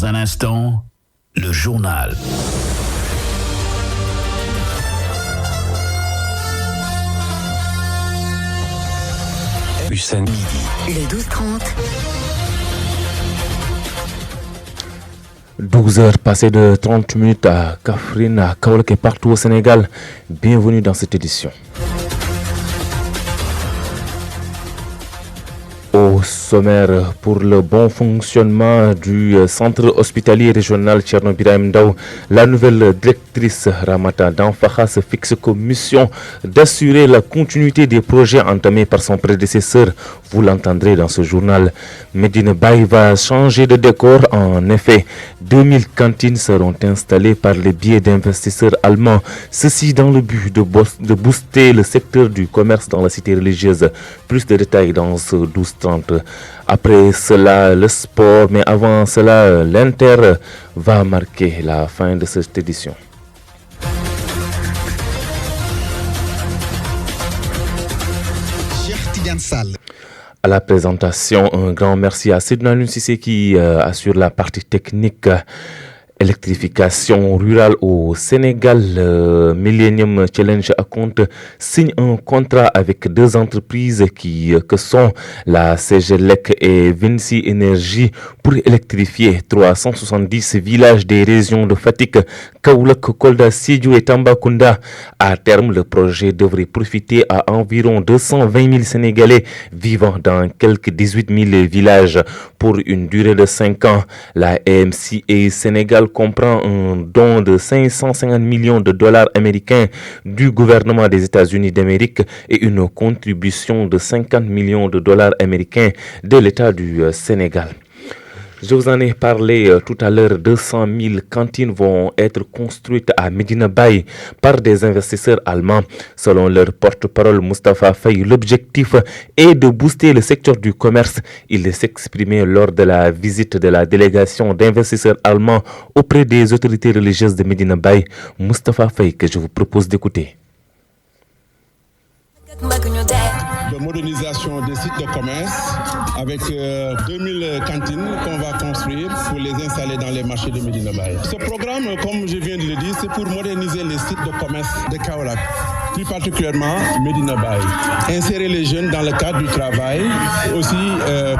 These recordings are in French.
Dans un instant, le journal. Hussein Midi. Le 12-30. 12 heures passées de 30 minutes à Kaffrine, à Kaolack et partout au Sénégal. Bienvenue dans cette édition. Au sommaire, pour le bon fonctionnement du centre hospitalier régional Thierno Birahim Ndao, la nouvelle directrice Ramata Danfakha se fixe comme mission d'assurer la continuité des projets entamés par son prédécesseur. Vous l'entendrez dans ce journal. Medina Baye va changer de décor. En effet, 2000 cantines seront installées par les biais d'investisseurs allemands. Ceci dans le but de booster le secteur du commerce dans la cité religieuse. Plus de détails dans ce 12-30. Après cela, le sport, mais avant cela, l'Inter va marquer la fin de cette édition. À la présentation, un grand merci à Sidna Lunsissé qui assure la partie technique. Électrification rurale au Sénégal, Millennium Challenge Account signe un contrat avec deux entreprises que sont la CGLEC et Vinci Énergie pour électrifier 370 villages des régions de Fatick, Kaolack, Kolda, Sédhiou et Tambacounda. À terme, le projet devrait profiter à environ 220 000 Sénégalais vivant dans quelques 18 000 villages pour une durée de 5 ans. La AMCA Sénégal comprend un don de 550 millions de dollars américains du gouvernement des États-Unis d'Amérique et une contribution de 50 millions de dollars américains de l'État du Sénégal. Je vous en ai parlé tout à l'heure, 200 000 cantines vont être construites à Medina Baye par des investisseurs allemands. Selon leur porte-parole Moustapha Faye, l'objectif est de booster le secteur du commerce. Il s'exprimait lors de la visite de la délégation d'investisseurs allemands auprès des autorités religieuses de Medina Baye. Moustapha Faye, que je vous propose d'écouter. De modernisation des sites de commerce avec 2000 cantines qu'on va construire pour les installer dans les marchés de Medina Baye. Ce programme, comme je viens de le dire, c'est pour moderniser les sites de commerce de Kaolack, plus particulièrement Medina Baye. Insérer les jeunes dans le cadre du travail. Aussi,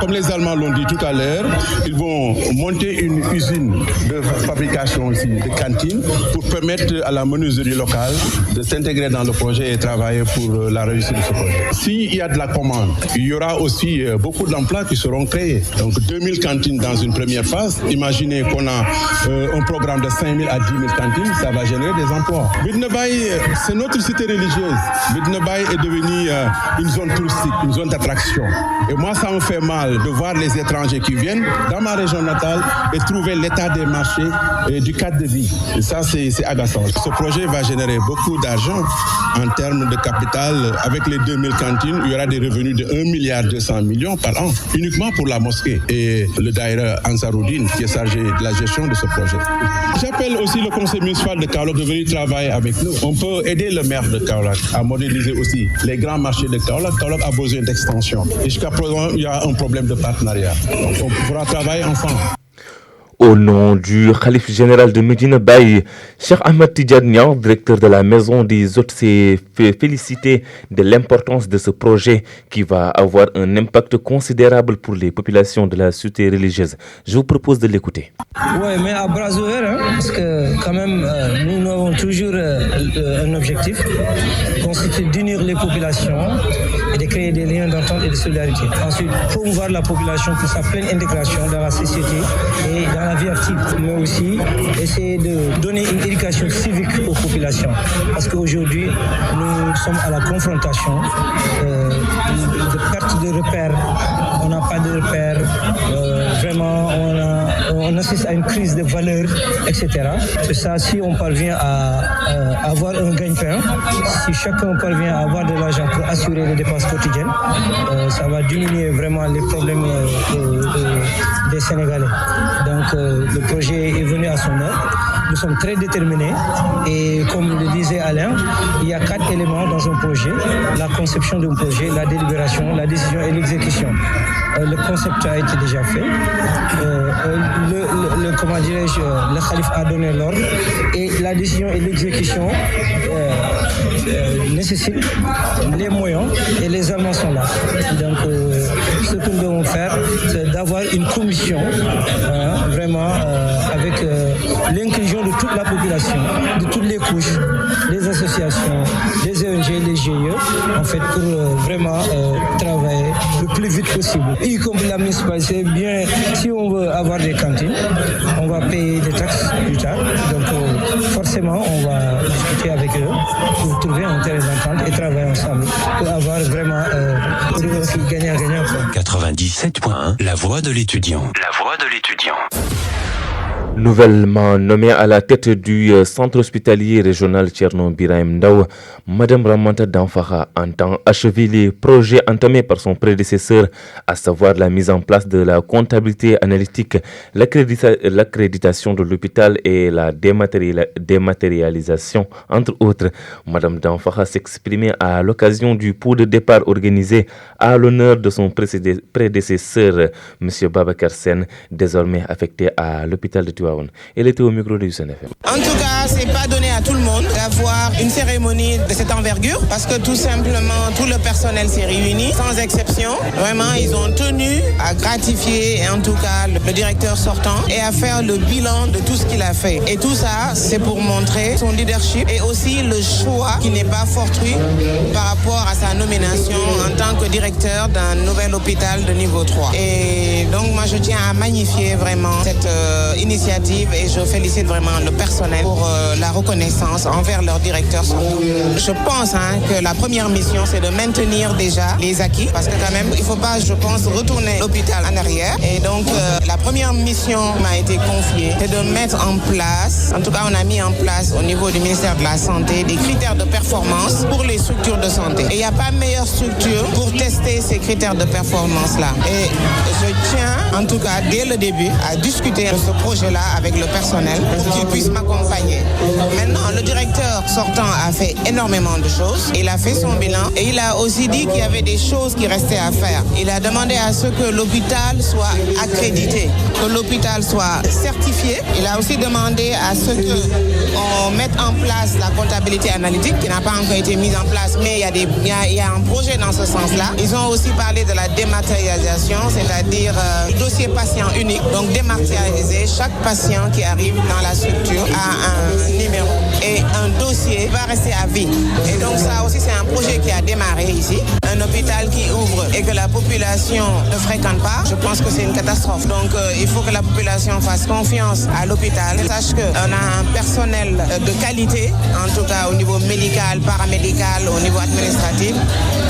comme les Allemands l'ont dit tout à l'heure, ils vont monter une usine de fabrication aussi de cantines pour permettre à la menuiserie locale de s'intégrer dans le projet et travailler pour la réussite de ce projet. S'il y a de la commande, il y aura aussi beaucoup d'emplois qui seront créés. Donc 2000 cantines dans une première phase. Imaginez qu'on a un programme de 5000 à 10 000 cantines, ça va générer des emplois. Medina Baye, c'est notre cité religieuse. Medina Baye est devenue une zone touristique, une zone d'attraction. Et moi, ça me fait mal de voir les étrangers qui viennent dans ma région natale et trouver l'état des marchés et du cadre de vie. Et ça, c'est agaçant. Ce projet va générer beaucoup d'argent en termes de capital. Avec les 2000 cantines, il y aura des revenus de 1,2 milliard par an, uniquement pour la mosquée et le daïra Ansaroudine qui est chargé de la gestion de ce projet. J'appelle aussi le conseil municipal de Kaolack de venir travailler avec nous. On peut aider le maire de Kaolack à modéliser aussi les grands marchés de Kaolack. Kaolack a besoin d'extension. Et jusqu'à présent, il y a un problème de partenariat. On pourra travailler ensemble. Au nom du Khalif général de Medina Baye, Cheikh Ahmed Tidiane Niang, directeur de la Maison des Hôtes, s'est fait féliciter de l'importance de ce projet qui va avoir un impact considérable pour les populations de la cité religieuse. Je vous propose de l'écouter. Oui, mais à bras ouverts, parce que quand même, nous avons toujours un objectif, constitué d'unir les populations et de créer des liens d'entente et de solidarité. Ensuite, promouvoir la population pour sa pleine intégration dans la société et dans la vie active, mais aussi essayer de donner une éducation civique aux populations. Parce qu'aujourd'hui, nous sommes à la confrontation de perte de repères. On n'a pas de repères. Vraiment, on assiste à une crise de valeurs, etc. C'est ça, si on parvient à avoir un gagne-pain, si chacun parvient à avoir de l'argent pour assurer les dépenses quotidiennes, ça va diminuer vraiment les problèmes des Sénégalais. Donc le projet est venu à son heure. nous sommes très déterminés et comme le disait Alain, il y a 4 éléments dans un projet. La conception d'un projet, la délibération, la décision et l'exécution. Le concept a été déjà fait. Le calife a donné l'ordre et la décision et l'exécution nécessitent les moyens et les armes sont là. Donc, ce que nous devons faire, c'est d'avoir une commission vraiment avec l'inclusion de toute la population, de toutes les couches, les associations, les ONG, les GIE, en fait, pour vraiment travailler le plus vite possible. Y compris la municipalité, bien, si on veut avoir des cantines, on va payer des taxes plus tard. Donc, forcément, on va discuter avec eux pour trouver un terrain d'entente et travailler ensemble pour avoir vraiment gagnant-gagnant. 97.1, la voix de l'étudiant. La voix de l'étudiant. Nouvellement nommée à la tête du centre hospitalier régional Thierno Birahim Ndao, Madame Ramata Danfara entend achever les projets entamés par son prédécesseur, à savoir la mise en place de la comptabilité analytique, l'accréditation de l'hôpital et la dématérialisation, entre autres. Madame Danfara s'exprimait à l'occasion du pot de départ organisé à l'honneur de son prédécesseur, M. Babacar Sen, désormais affecté à l'hôpital de Tuaon. Elle était au micro de Youssef FM. En tout cas, c'est pas donné à tout le monde d'avoir une cérémonie de cette envergure parce que tout simplement, tout le personnel s'est réuni, sans exception. Vraiment, ils ont tenu à gratifier, en tout cas, le directeur sortant et à faire le bilan de tout ce qu'il a fait. Et tout ça, c'est pour montrer son leadership et aussi le choix qui n'est pas fortuit par rapport à sa nomination en tant que directeur d'un nouvel hôpital de niveau 3. Et donc, moi, je tiens à magnifier vraiment cette initiative et je félicite vraiment le personnel pour la reconnaissance envers leur directeur sortant. Je pense que la première mission, c'est de maintenir déjà les acquis parce que quand même, il ne faut pas, je pense, retourner l'hôpital en arrière. Et donc, la première mission m'a été confiée, c'est de mettre en place, en tout cas, on a mis en place au niveau du ministère de la Santé des critères de performance pour les structures de santé. Et il n'y a pas meilleure structure pour tester ces critères de performance-là. Et je tiens, en tout cas, dès le début, à discuter de ce projet-là avec le personnel pour qu'il puisse m'accompagner. Maintenant, le directeur sortant a fait énormément de choses. Il a fait son bilan et il a aussi dit qu'il y avait des choses qui restaient à faire. Il a demandé à ce que l'hôpital soit accrédité, que l'hôpital soit certifié. Il a aussi demandé à ce qu'on mette en place la comptabilité analytique qui n'a pas encore été mise en place, mais il y a un projet dans ce sens-là. Ils ont aussi parlé de la dématérialisation, c'est-à-dire dossier patient unique, donc dématérialiser. Chaque patient qui arrive dans la structure a un numéro et un dossier va rester à vie. Et donc ça aussi, c'est un projet qui a démarré ici. Un hôpital qui ouvre et que la population ne fréquente pas, je pense que c'est une catastrophe. Donc il faut que la population fasse confiance à l'hôpital. Sache qu'on a un personnel de qualité, en tout cas au niveau médical, paramédical, au niveau administratif,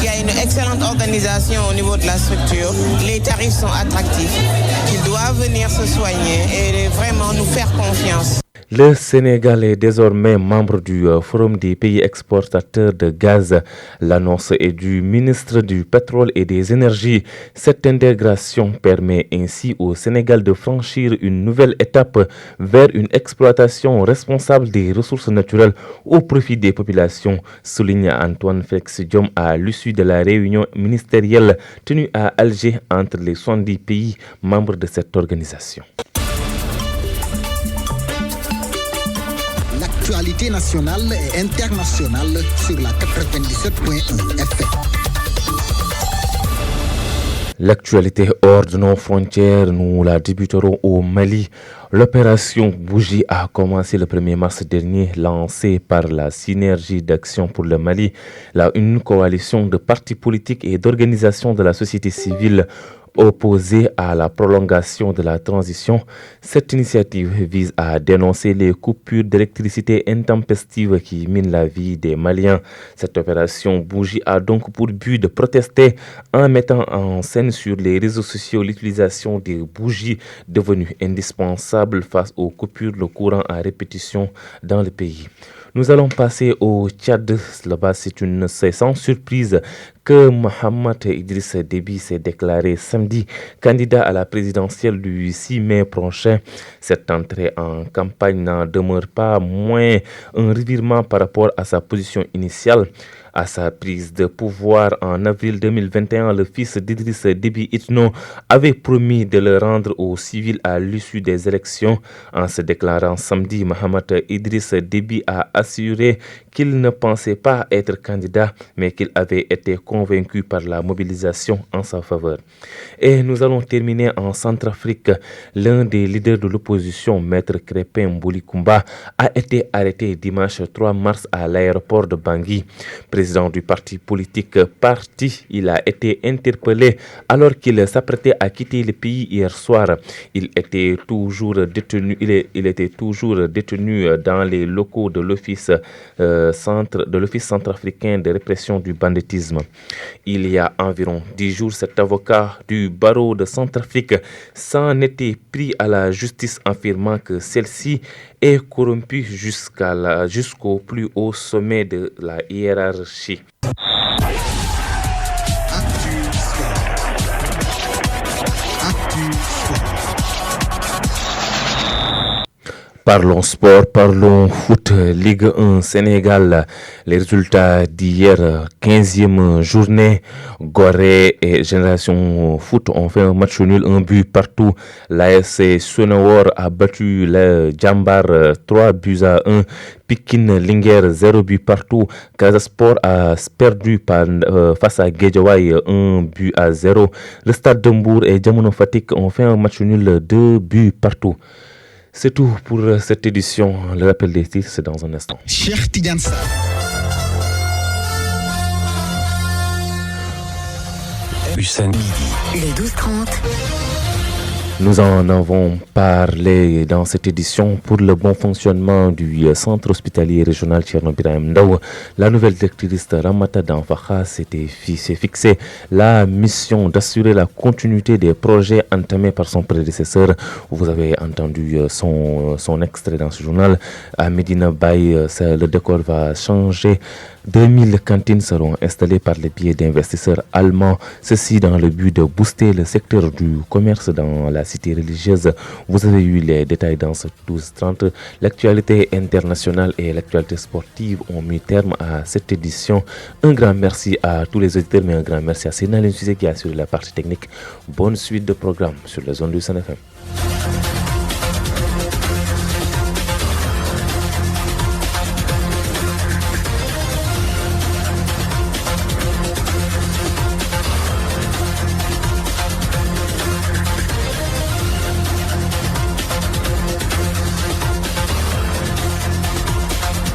qui a une excellente organisation au niveau de la structure. Les tarifs sont attractifs, qu'ils doivent venir se soigner et vraiment nous faire confiance. Le Sénégal est désormais membre du Forum des pays exportateurs de gaz. L'annonce est du ministre du Pétrole et des Énergies. Cette intégration permet ainsi au Sénégal de franchir une nouvelle étape vers une exploitation responsable des ressources naturelles au profit des populations, souligne Antoine Félix Diome à l'issue de la réunion ministérielle tenue à Alger entre les 70 pays membres de cette organisation. L'actualité nationale et internationale sur la 97.1 FM. L'actualité hors de nos frontières, nous la débuterons au Mali. L'opération Bougie a commencé le 1er mars dernier, lancée par la Synergie d'action pour le Mali, une coalition de partis politiques et d'organisations de la société civile opposée à la prolongation de la transition. Cette initiative vise à dénoncer les coupures d'électricité intempestives qui minent la vie des Maliens. Cette opération Bougie a donc pour but de protester en mettant en scène sur les réseaux sociaux l'utilisation des bougies devenues indispensables face aux coupures de courant à répétition dans le pays. Nous allons passer au Tchad. Là-bas, c'est sans surprise que Mohamed Idriss Déby s'est déclaré samedi candidat à la présidentielle du 6 mai prochain. Cette entrée en campagne n'en demeure pas moins un revirement par rapport à sa position initiale. À sa prise de pouvoir en avril 2021, le fils d'Idriss Déby Itno avait promis de le rendre aux civils à l'issue des élections. En se déclarant samedi, Mohamed Idriss Déby a assuré qu'il ne pensait pas être candidat, mais qu'il avait été convaincu par la mobilisation en sa faveur. Et nous allons terminer en Centrafrique. L'un des leaders de l'opposition, Maître Crépin Mboulikumba, a été arrêté dimanche 3 mars à l'aéroport de Bangui. Président du parti politique Parti, il a été interpellé alors qu'il s'apprêtait à quitter le pays hier soir. Il était toujours détenu dans les locaux de l'office centrafricain de répression du banditisme. Il y a environ 10 jours, cet avocat du barreau de Centrafrique s'en était pris à la justice, affirmant que celle-ci est corrompue jusqu'au plus haut sommet de la hiérarchie. Parlons sport, parlons foot, Ligue 1 Sénégal. Les résultats d'hier, 15e journée, Gorée et Génération Foot ont fait un match nul, un but partout. L'ASC Sonawar a battu le Djambar 3-1. Pikine Linguère 0 but partout. Casa Sport a perdu face à Guédiawaye 1-0. Le Stade de Mbour et Djamono Fatick ont fait un match nul, 2 buts partout. C'est tout pour cette édition. Le rappel des titres, c'est dans un instant. Cheikh Tidiane Sarr. Hussein Midi. Le 12-30. Nous en avons parlé dans cette édition pour le bon fonctionnement du centre hospitalier régional Thierno Birahim Ndao. La nouvelle directrice Ramata Danfakha s'est fixée la mission d'assurer la continuité des projets entamés par son prédécesseur. Vous avez entendu son extrait dans ce journal. À Medina Baye, le décor va changer. 2000 cantines seront installées par les biais d'investisseurs allemands. Ceci dans le but de booster le secteur du commerce dans la cité religieuse. Vous avez eu les détails dans ce 12-30. L'actualité internationale et l'actualité sportive ont mis terme à cette édition. Un grand merci à tous les auditeurs, mais un grand merci à Sénal Insusé qui a assuré la partie technique. Bonne suite de programme sur les ondes du Sen FM.